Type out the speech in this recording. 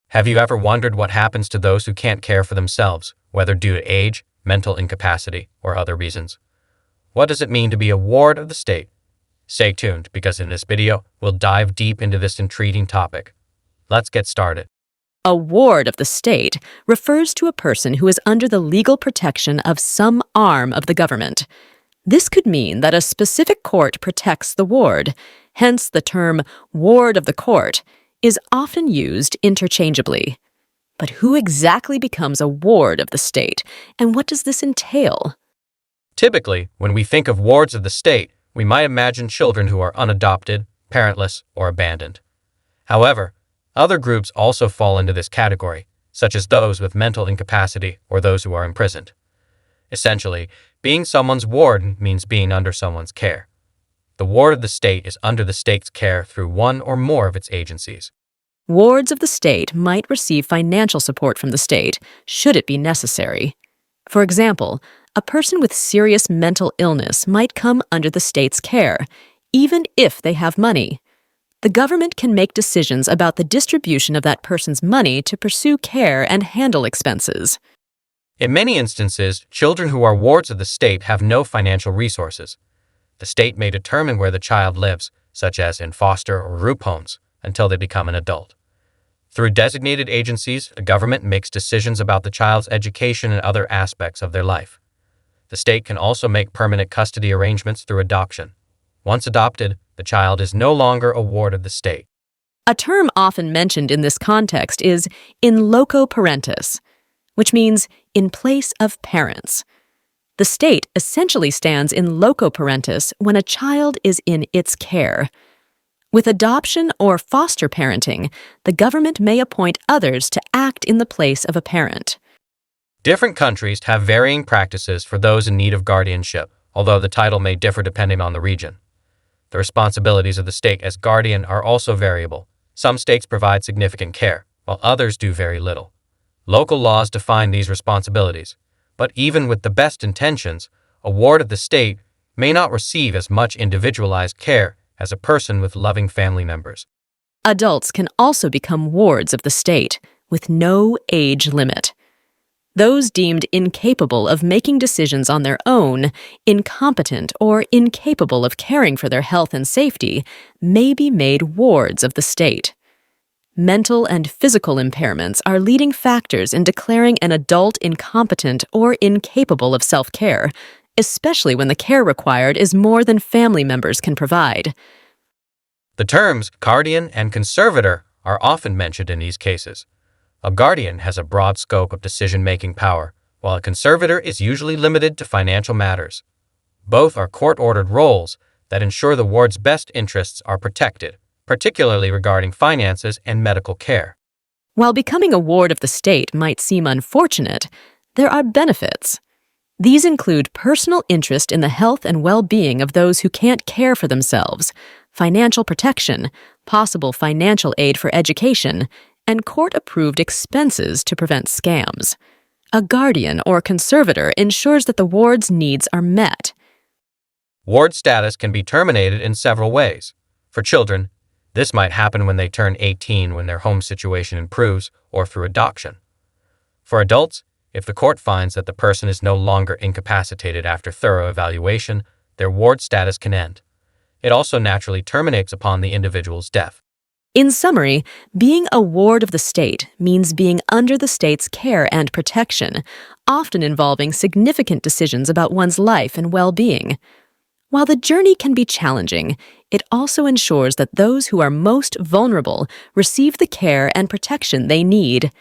Have you ever wondered what happens to those who can't care for themselves, whether due to age, mental incapacity, or other reasons? What does it mean to be a ward of the state? Stay tuned, because in this video, we'll dive deep into this intriguing topic. Let's get started. A ward of the state refers to a person who is under the legal protection of some arm of the government. This could mean that a specific court protects the ward, hence the term ward of the court is often used interchangeably. But who exactly becomes a ward of the state, and what does this entail? Typically, when we think of wards of the state, we might imagine children who are unadopted, parentless, or abandoned. However, other groups also fall into this category, such as those with mental incapacity or those who are imprisoned. Essentially, being someone's ward means being under someone's care. The ward of the state is under the state's care through one or more of its agencies. Wards of the state might receive financial support from the state, should it be necessary. For example, a person with serious mental illness might come under the state's care, even if they have money. The government can make decisions about the distribution of that person's money to pursue care and handle expenses. In many instances, children who are wards of the state have no financial resources. The state may determine where the child lives, such as in foster or group homes, until they become an adult. Through designated agencies, the government makes decisions about the child's education and other aspects of their life. The state can also make permanent custody arrangements through adoption. Once adopted, the child is no longer a ward of the state. A term often mentioned in this context is in loco parentis, which means in place of parents. The state essentially stands in loco parentis when a child is in its care. With adoption or foster parenting, the government may appoint others to act in the place of a parent. Different countries have varying practices for those in need of guardianship, although the title may differ depending on the region. The responsibilities of the state as guardian are also variable. Some states provide significant care, while others do very little. Local laws define these responsibilities, but even with the best intentions, a ward of the state may not receive as much individualized care as a person with loving family members. Adults can also become wards of the state, with no age limit. Those deemed incapable of making decisions on their own, incompetent, or incapable of caring for their health and safety may be made wards of the state. Mental and physical impairments are leading factors in declaring an adult incompetent or incapable of self-care, especially when the care required is more than family members can provide. The terms guardian and conservator are often mentioned in these cases. A guardian has a broad scope of decision-making power, while a conservator is usually limited to financial matters. Both are court-ordered roles that ensure the ward's best interests are protected, particularly regarding finances and medical care. While becoming a ward of the state might seem unfortunate, there are benefits. These include personal interest in the health and well-being of those who can't care for themselves, financial protection, possible financial aid for education, and court-approved expenses to prevent scams. A guardian or conservator ensures that the ward's needs are met. Ward status can be terminated in several ways. For children, this might happen when they turn 18 when their home situation improves or through adoption. For adults, if the court finds that the person is no longer incapacitated after thorough evaluation, their ward status can end. It also naturally terminates upon the individual's death. In summary, being a ward of the state means being under the state's care and protection, often involving significant decisions about one's life and well-being. While the journey can be challenging, it also ensures that those who are most vulnerable receive the care and protection they need.